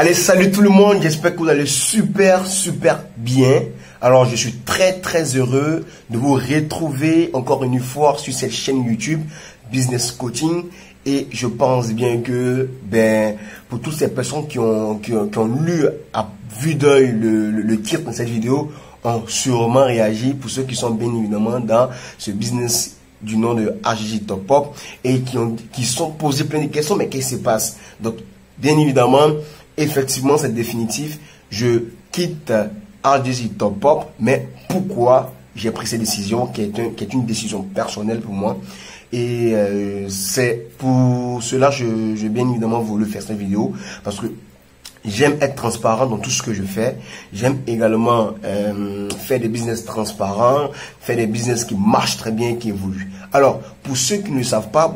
Allez, salut tout le monde, j'espère que vous allez super bien. Alors, je suis très heureux de vous retrouver encore une fois sur cette chaîne YouTube Business Coaching. Et je pense bien que, pour toutes ces personnes qui ont lu à vue d'œil le titre de cette vidéo, ont sûrement réagi. Pour ceux qui sont bien évidemment dans ce business du nom de HJJ Top Pop et qui sont posés plein de questions, mais qu'est-ce qui se passe? Donc, bien évidemment, effectivement, c'est définitif. Je quitte HJJ Top Pop, mais pourquoi j'ai pris cette décision qui est une décision personnelle pour moi? Et c'est pour cela que je bien évidemment voulu faire cette vidéo, parce que j'aime être transparent dans tout ce que je fais. J'aime également faire des business transparents, faire des business qui marchent très bien, qui évoluent. Alors, pour ceux qui ne savent pas,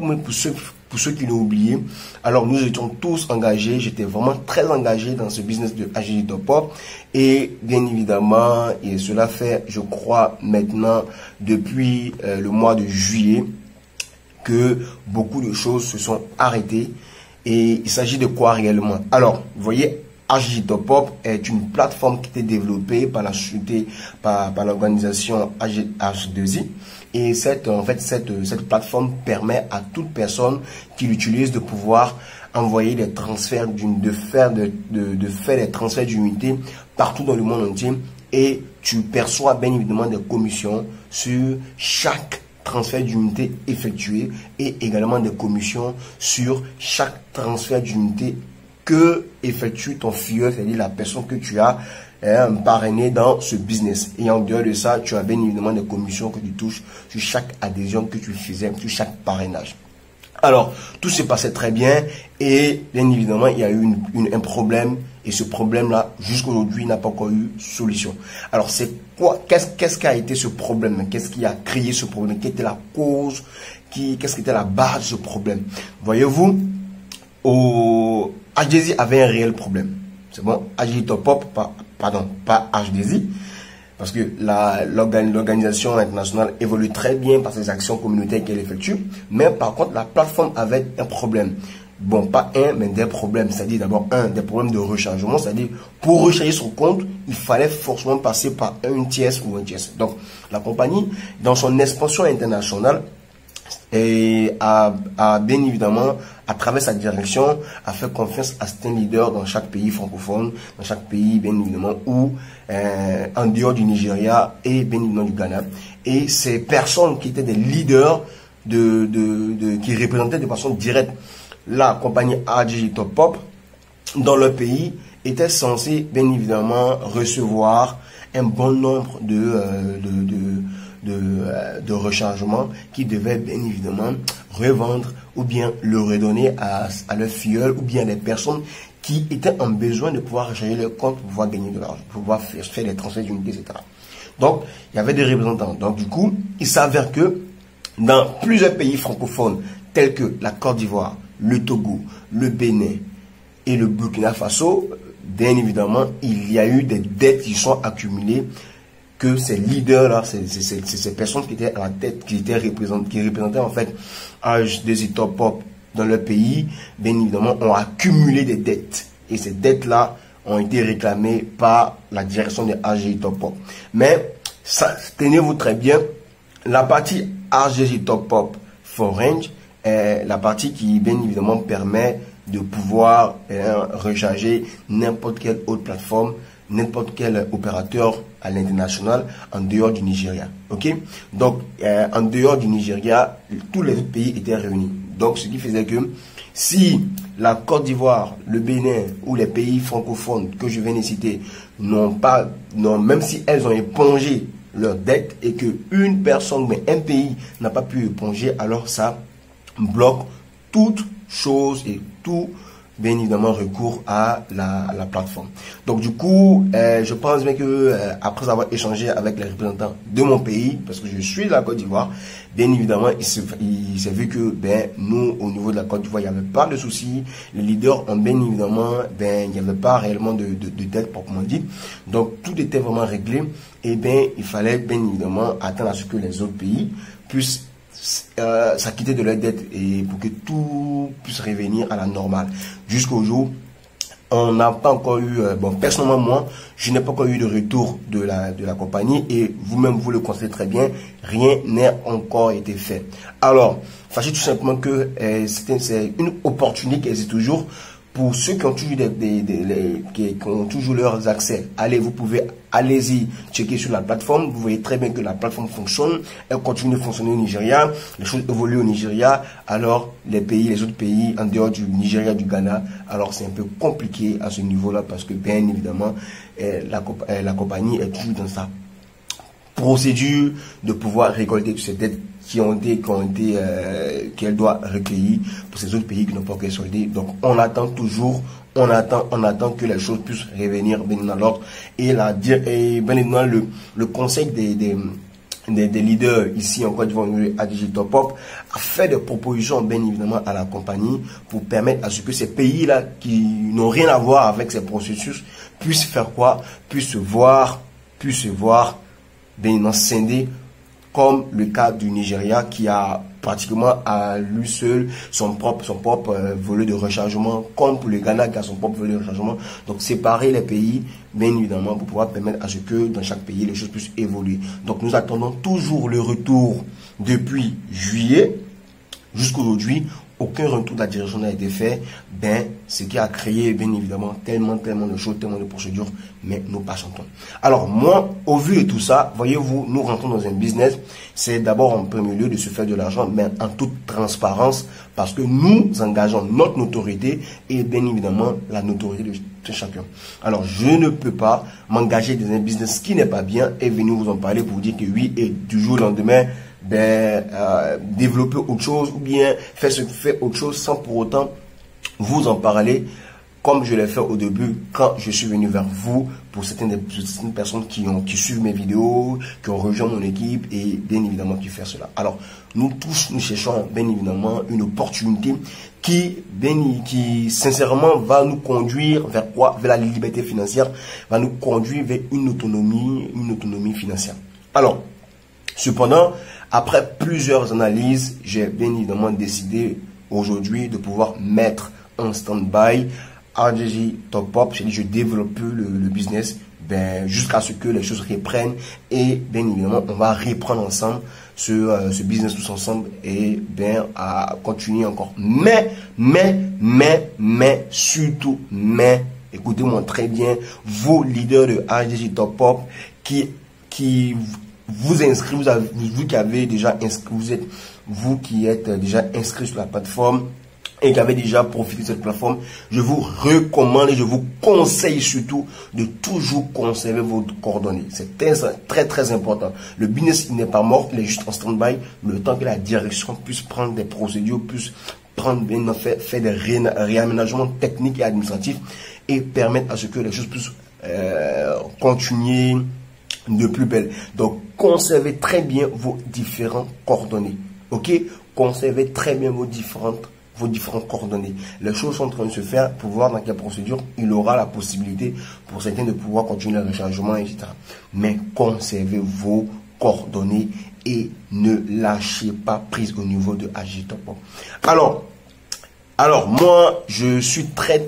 pour ceux qui l'ont oublié, alors nous étions tous engagés. J'étais vraiment très engagé dans ce business de HJJ Top Pop. Et bien évidemment, et cela fait, je crois, maintenant, depuis le mois de juillet, que beaucoup de choses se sont arrêtées. Et il s'agit de quoi réellement? Alors, vous voyez, HJJ Top Pop est une plateforme qui était développée par la société, par l'organisation H2I. Et cette plateforme permet à toute personne qui l'utilise de pouvoir envoyer des transferts, de faire des transferts d'unités partout dans le monde entier. Et tu perçois bien évidemment des commissions sur chaque transfert d'unité effectué et également des commissions sur chaque transfert d'unité que effectue ton filleul, c'est-à-dire la personne que tu as parrainé dans ce business. Et en dehors de ça, tu as bien évidemment des commissions que tu touches sur chaque adhésion que tu faisais, sur chaque parrainage. Alors, tout se passait très bien et bien évidemment, il y a eu un problème et ce problème-là, jusqu'aujourd'hui, n'a pas encore eu solution. Alors, c'est quoi? Qu'est-ce qui a été ce problème? Qu'est-ce qui a créé ce problème? Quelle était la cause? Qu'est-ce qui était la base de ce problème? Voyez-vous, HJJ avait un réel problème. C'est bon, HJJ Top Pop, pas HJJ. Parce que l'organisation internationale évolue très bien par ses actions communautaires qu'elle effectue. Mais par contre, la plateforme avait un problème. Bon, pas un, mais des problèmes. C'est-à-dire d'abord, des problèmes de rechargement. C'est-à-dire, pour recharger son compte, il fallait forcément passer par une tiers ou un tiers. Donc, la compagnie, dans son expansion internationale, a bien évidemment, à travers sa direction, a fait confiance à certains leaders dans chaque pays francophone, dans chaque pays bien évidemment, ou en dehors du Nigeria et bien évidemment du Ghana. Et ces personnes qui étaient des leaders qui représentaient de façon directe la compagnie HJJ Top Pop dans leur pays étaient censées bien évidemment recevoir un bon nombre de rechargements qui devaient bien évidemment revendre ou bien le redonner à leurs filleuls ou bien les personnes qui étaient en besoin de pouvoir recharger leur compte pour pouvoir gagner de l'argent, pour pouvoir faire des transferts d'unités, etc. Donc, il y avait des représentants. Donc, du coup, il s'avère que dans plusieurs pays francophones tels que la Côte d'Ivoire, le Togo, le Bénin et le Burkina Faso, bien évidemment, il y a eu des dettes qui sont accumulées que ces leaders-là, ces personnes qui étaient à la tête, qui représentaient en fait HJJ Top Pop dans leur pays, bien évidemment, ont accumulé des dettes. Et ces dettes-là ont été réclamées par la direction de HJJ Top Pop. Mais, tenez-vous très bien, la partie HJJ Top Pop for Range est la partie qui, bien évidemment, permet de pouvoir recharger n'importe quelle autre plateforme, n'importe quel opérateur à l'international en dehors du Nigeria. Ok? Donc, en dehors du Nigeria, tous les autres pays étaient réunis. Donc, ce qui faisait que si la Côte d'Ivoire, le Bénin ou les pays francophones que je viens de citer même si elles ont épongé leurs dettes et que une personne, mais un pays n'a pas pu éponger, alors ça bloque toute chose et tout, bien évidemment, recours à la plateforme. Donc du coup, je pense bien que après avoir échangé avec les représentants de mon pays, parce que je suis de la Côte d'Ivoire, bien évidemment, il s'est vu que nous, au niveau de la Côte d'Ivoire, il n'y avait pas de soucis. Les leaders ont bien évidemment, il n'y avait pas réellement de dette proprement dit. Donc tout était vraiment réglé. Et il fallait bien évidemment attendre à ce que les autres pays puissent s'acquitter de leurs dettes et pour que tout puisse revenir à la normale. Jusqu'au jour on n'a pas encore eu, bon, personnellement moi, je n'ai pas encore eu de retour de la compagnie et vous-même vous le constatez très bien, rien n'a encore été fait. Alors, sachez tout simplement que c'est une opportunité qui existe toujours pour ceux qui ont toujours qui ont toujours leurs accès. Allez-y checker sur la plateforme. Vous voyez très bien que la plateforme fonctionne. Elle continue de fonctionner au Nigeria. Les choses évoluent au Nigeria. Alors, les autres pays en dehors du Nigeria, du Ghana, alors c'est un peu compliqué à ce niveau-là parce que bien évidemment, la compagnie est toujours dans sa procédure de pouvoir récolter toutes ces dettes qu'elle doit recueillir pour ces autres pays qui n'ont pas encore soldé. Donc on attend toujours, on attend que les choses puissent revenir bien dans l'ordre. Et bien évidemment le conseil des leaders ici en Côte d'Ivoire à DigiTopUp a fait des propositions bien évidemment à la compagnie pour permettre à ce que ces pays-là qui n'ont rien à voir avec ces processus puissent faire quoi? Puissent se voir bien évidemment scinder, comme le cas du Nigeria qui a pratiquement à lui seul son propre volet de rechargement, comme pour le Ghana qui a son propre volet de rechargement. Donc séparer les pays, bien évidemment, pour pouvoir permettre à ce que dans chaque pays les choses puissent évoluer. Donc nous attendons toujours le retour depuis juillet jusqu'aujourd'hui. Aucun retour de la direction n'a été fait, ce qui a créé bien évidemment tellement de choses, tellement de procédures, mais nous patientons. Alors moi, au vu de tout ça, voyez-vous, nous rentrons dans un business, c'est d'abord en premier lieu de se faire de l'argent, mais en toute transparence, parce que nous engageons notre notoriété et bien évidemment la notoriété de chacun. Alors je ne peux pas m'engager dans un business qui n'est pas bien et venir vous en parler pour vous dire que oui, et du jour au lendemain, développer autre chose ou bien faire autre chose sans pour autant vous en parler comme je l'ai fait au début quand je suis venu vers vous pour certaines personnes qui suivent mes vidéos, qui ont rejoint mon équipe et bien évidemment qui font cela. Alors nous tous nous cherchons bien évidemment une opportunité qui sincèrement va nous conduire vers quoi? Vers la liberté financière, va nous conduire vers une autonomie financière. Alors cependant, après plusieurs analyses, j'ai bien évidemment décidé aujourd'hui de pouvoir mettre en stand-by DigiTopUp. Je développe le business jusqu'à ce que les choses reprennent et bien évidemment on va reprendre ensemble ce business tous ensemble et à continuer encore. Mais surtout, écoutez-moi très bien, vos leaders de DigiTopUp qui vous inscrivez, vous qui êtes déjà inscrit sur la plateforme et qui avez déjà profité de cette plateforme, je vous recommande et je vous conseille surtout de toujours conserver vos coordonnées. C'est très important. Le business n'est pas mort, il est juste en stand-by, le temps que la direction puisse prendre des procédures, puisse faire des réaménagements techniques et administratifs et permettre à ce que les choses puissent continuer de plus belle. Donc conservez très bien vos différentes coordonnées. Ok, conservez très bien vos différentes coordonnées. Les choses sont en train de se faire pour voir dans quelle procédure il aura la possibilité pour certains de pouvoir continuer le rechargement, etc. Mais conservez vos coordonnées et ne lâchez pas prise au niveau de DigiTopUp. Alors moi je suis très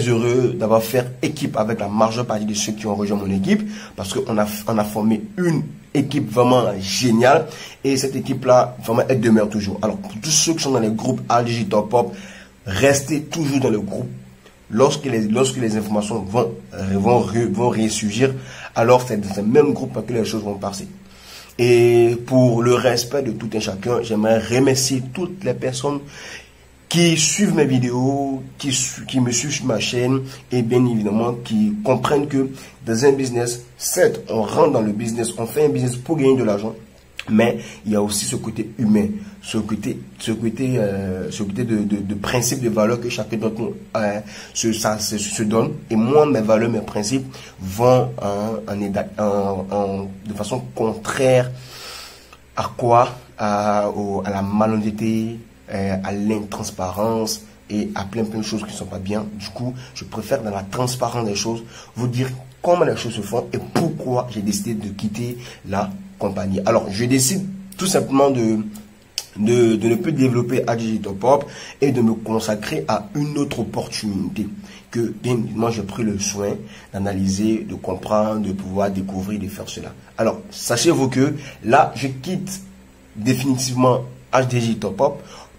heureux d'avoir fait équipe avec la majeure partie de ceux qui ont rejoint mon équipe parce qu'on a formé une équipe vraiment géniale et cette équipe là vraiment elle demeure toujours. Alors pour tous ceux qui sont dans les groupes DigiTopUp, restez toujours dans le groupe. Lorsque les informations vont ressurgir, alors c'est dans ce même groupe que les choses vont passer. Et pour le respect de tout un chacun, j'aimerais remercier toutes les personnes qui suivent mes vidéos, qui me suivent sur ma chaîne et bien évidemment qui comprennent que dans un business, certes, on rentre dans le business, on fait un business pour gagner de l'argent, mais il y a aussi ce côté humain, ce côté de principe, de valeur que chacun d'entre nous se donne. Et moi, mes valeurs, mes principes vont de façon contraire à quoi? À la malhonnêteté, à l'intransparence et à plein de choses qui ne sont pas bien. Du coup, je préfère dans la transparence des choses vous dire comment les choses se font et pourquoi j'ai décidé de quitter la compagnie. Alors, je décide tout simplement de ne plus développer ADG Top Up et de me consacrer à une autre opportunité que, bien évidemment, j'ai pris le soin d'analyser, de comprendre, de pouvoir découvrir, de faire cela. Alors, sachez-vous que là, je quitte définitivement HDJ Top Up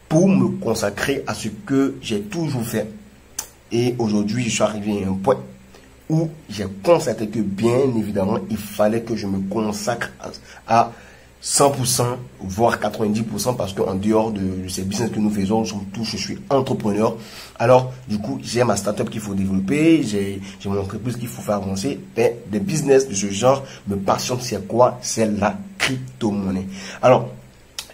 pour me consacrer à ce que j'ai toujours fait. Et aujourd'hui, je suis arrivé à un point où j'ai constaté que, bien évidemment, il fallait que je me consacre à 100%, voire 90%, parce qu'en dehors de ces business que nous faisons, nous sommes tous, je suis entrepreneur. Alors, du coup, j'ai ma startup qu'il faut développer, j'ai mon entreprise qu'il faut faire avancer. Mais des business de ce genre me passionnent. C'est quoi? C'est la crypto-monnaie. Alors,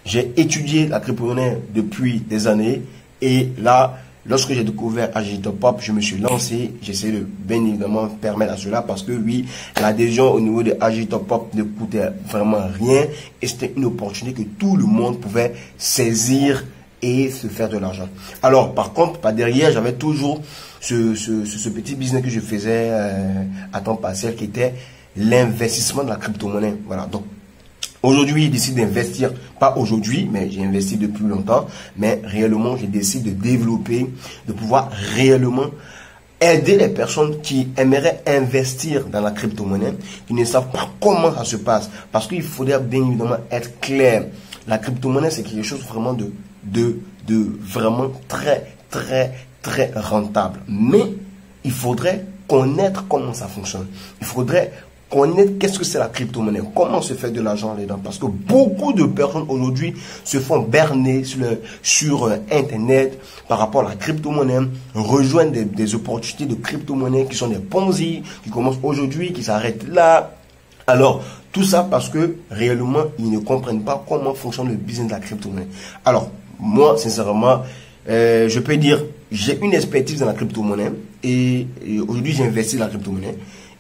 j'ai étudié la crypto-monnaie depuis des années et là, lorsque j'ai découvert ADG Top Up, je me suis lancé. J'essaie de bien évidemment permettre à cela parce que oui, l'adhésion au niveau de ADG Top Up ne coûtait vraiment rien et c'était une opportunité que tout le monde pouvait saisir et se faire de l'argent. Alors, par contre, par derrière, j'avais toujours ce petit business que je faisais à temps partiel qui était l'investissement de la crypto-monnaie. Voilà, donc aujourd'hui, je décide d'investir, pas aujourd'hui, mais j'ai investi depuis longtemps, mais réellement, je décide de développer, de pouvoir réellement aider les personnes qui aimeraient investir dans la crypto-monnaie, qui ne savent pas comment ça se passe. Parce qu'il faudrait bien évidemment être clair. La crypto-monnaie, c'est quelque chose vraiment de vraiment très rentable. Mais il faudrait connaître comment ça fonctionne. Il faudrait connaître qu'est-ce que c'est la crypto-monnaie, comment se fait de l'argent là-dedans. Parce que beaucoup de personnes aujourd'hui se font berner sur Internet par rapport à la crypto-monnaie, rejoignent des opportunités de crypto-monnaie qui sont des Ponzi, qui commencent aujourd'hui, qui s'arrêtent là. Alors, tout ça parce que réellement, ils ne comprennent pas comment fonctionne le business de la crypto-monnaie. Alors, moi, sincèrement, je peux dire, j'ai une expertise dans la crypto-monnaie et aujourd'hui, j'ai investi dans la crypto-monnaie.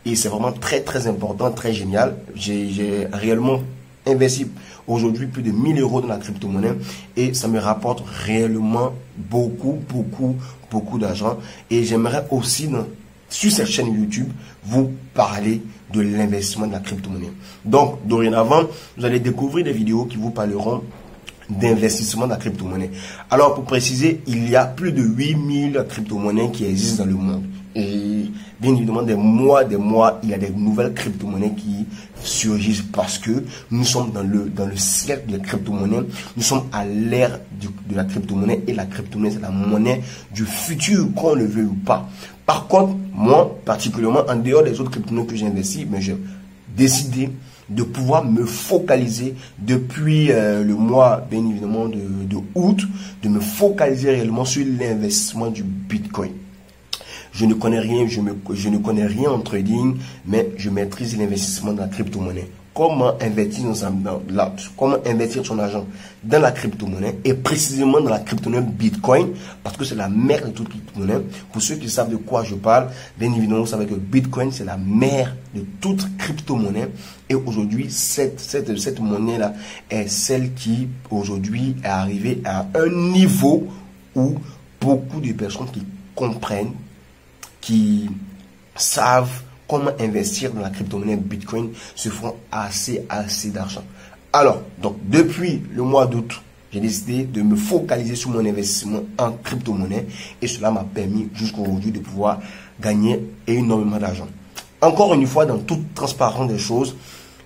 Et c'est vraiment très important, très génial. J'ai réellement investi aujourd'hui plus de 1000 € dans la crypto-monnaie et ça me rapporte réellement beaucoup d'argent. Et j'aimerais aussi, sur cette chaîne YouTube, vous parler de l'investissement de la crypto-monnaie. Donc, dorénavant, vous allez découvrir des vidéos qui vous parleront d'investissement de la crypto-monnaie. Alors, pour préciser, il y a plus de 8000 crypto-monnaies qui existent dans le monde. Et bien évidemment, des mois, il y a des nouvelles crypto-monnaies qui surgissent parce que nous sommes dans le siècle des crypto-monnaies. Nous sommes à l'ère de la crypto-monnaie et la crypto-monnaie, c'est la monnaie du futur, qu'on le veuille ou pas. Par contre, moi, particulièrement, en dehors des autres crypto-monnaies que j'ai investies, mais j'ai décidé de pouvoir me focaliser depuis le mois, bien évidemment, de août, de me focaliser réellement sur l'investissement du Bitcoin. Je ne connais rien, je ne connais rien en trading, mais je maîtrise l'investissement dans la crypto-monnaie. Comment investir son argent dans la crypto-monnaie et précisément dans la crypto-monnaie Bitcoin, parce que c'est la mère de toute crypto-monnaie. Pour ceux qui savent de quoi je parle, bien évidemment, vous savez que Bitcoin, c'est la mère de toute crypto-monnaie. Et aujourd'hui, cette monnaie-là est celle qui, aujourd'hui, est arrivée à un niveau où beaucoup de personnes qui comprennent, qui savent comment investir dans la crypto-monnaie Bitcoin se font assez d'argent. Alors, donc, depuis le mois d'août, j'ai décidé de me focaliser sur mon investissement en crypto-monnaie et cela m'a permis jusqu'à aujourd'hui de pouvoir gagner énormément d'argent. Encore une fois, dans toute transparence des choses,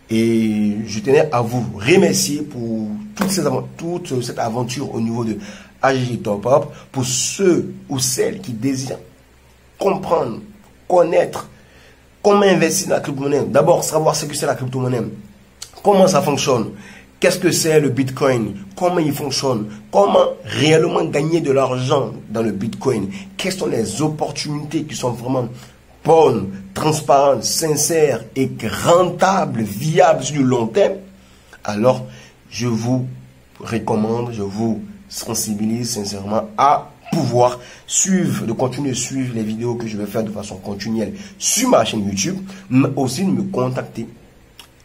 et je tenais à vous remercier pour toute cette aventure au niveau de ADG Top Up, pour ceux ou celles qui désirent comprendre, connaître comment investir dans la crypto-monnaie. D'abord, savoir ce que c'est la crypto-monnaie, comment ça fonctionne, qu'est-ce que c'est le Bitcoin, comment il fonctionne, comment réellement gagner de l'argent dans le Bitcoin, quelles sont les opportunités qui sont vraiment bonnes, transparentes, sincères et rentables, viables sur le long terme. Alors, je vous recommande, je vous sensibilise sincèrement à pouvoir de continuer de suivre les vidéos que je vais faire de façon continuelle sur ma chaîne YouTube, mais aussi de me contacter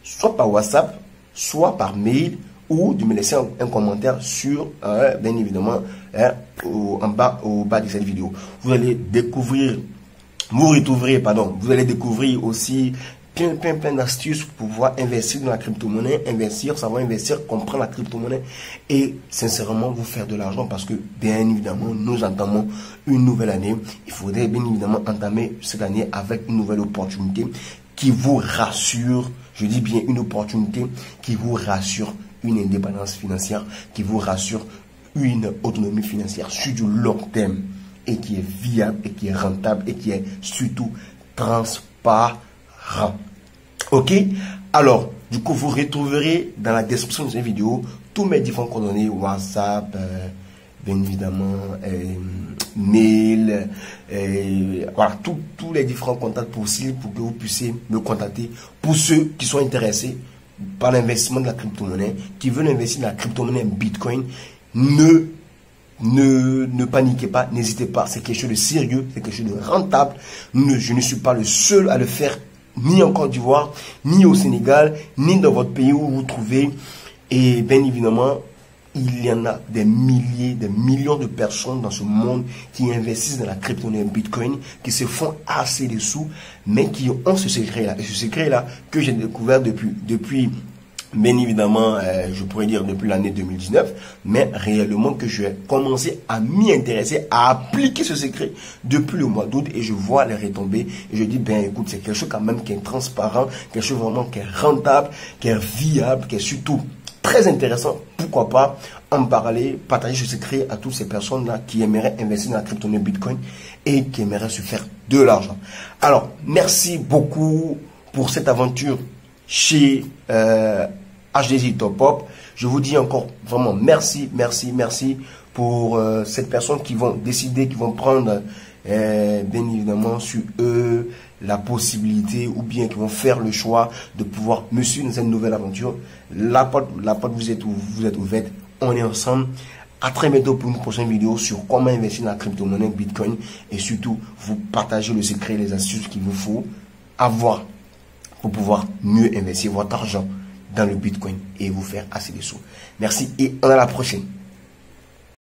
soit par WhatsApp, soit par mail, ou de me laisser un commentaire sur, bien évidemment, au bas de cette vidéo. Vous allez découvrir, vous allez découvrir aussi plein d'astuces pour pouvoir investir dans la crypto-monnaie, savoir investir, comprendre la crypto-monnaie et sincèrement vous faire de l'argent parce que bien évidemment nous entamons une nouvelle année. Il faudrait bien évidemment entamer cette année avec une nouvelle opportunité qui vous rassure, je dis bien une opportunité qui vous rassure une indépendance financière, qui vous rassure une autonomie financière sur du long terme et qui est viable et qui est rentable et qui est surtout transparent. Ok, alors du coup vous retrouverez dans la description de cette vidéo tous mes différents coordonnées, WhatsApp, bien évidemment mail, voilà, tous les différents contacts possibles pour que vous puissiez me contacter. Pour ceux qui sont intéressés par l'investissement de la crypto-monnaie, qui veulent investir dans la crypto-monnaie Bitcoin, ne paniquez pas, n'hésitez pas, c'est quelque chose de sérieux, c'est quelque chose de rentable. Je ne suis pas le seul à le faire, ni en Côte d'Ivoire, ni au Sénégal, ni dans votre pays où vous vous trouvez. Et bien évidemment, il y en a des milliers, des millions de personnes dans ce monde qui investissent dans la crypto-monnaie Bitcoin, qui se font assez de sous, mais qui ont ce secret-là. Et ce secret-là que j'ai découvert depuis bien évidemment, je pourrais dire depuis l'année 2019, mais réellement que je vais commencer à m'y intéresser, à appliquer ce secret depuis le mois d'août et je vois les retombées et je dis, ben écoute, c'est quelque chose quand même qui est transparent, quelque chose vraiment qui est rentable, qui est viable, qui est surtout très intéressant. Pourquoi pas en parler, partager ce secret à toutes ces personnes-là qui aimeraient investir dans la crypto-monnaie Bitcoin et qui aimeraient se faire de l'argent. Alors, merci beaucoup pour cette aventure chez HDZ Top Up. Je vous dis encore vraiment merci pour cette personne qui vont décider, qui vont prendre bien évidemment sur eux la possibilité ou bien qui vont faire le choix de pouvoir me suivre dans cette nouvelle aventure. La porte vous êtes ouverte, on est ensemble. À très bientôt pour une prochaine vidéo sur comment investir dans la crypto-monnaie Bitcoin et surtout vous partager le secret et les astuces qu'il vous faut avoir pour pouvoir mieux investir votre argent dans le Bitcoin et vous faire assez de sous. Merci et à la prochaine.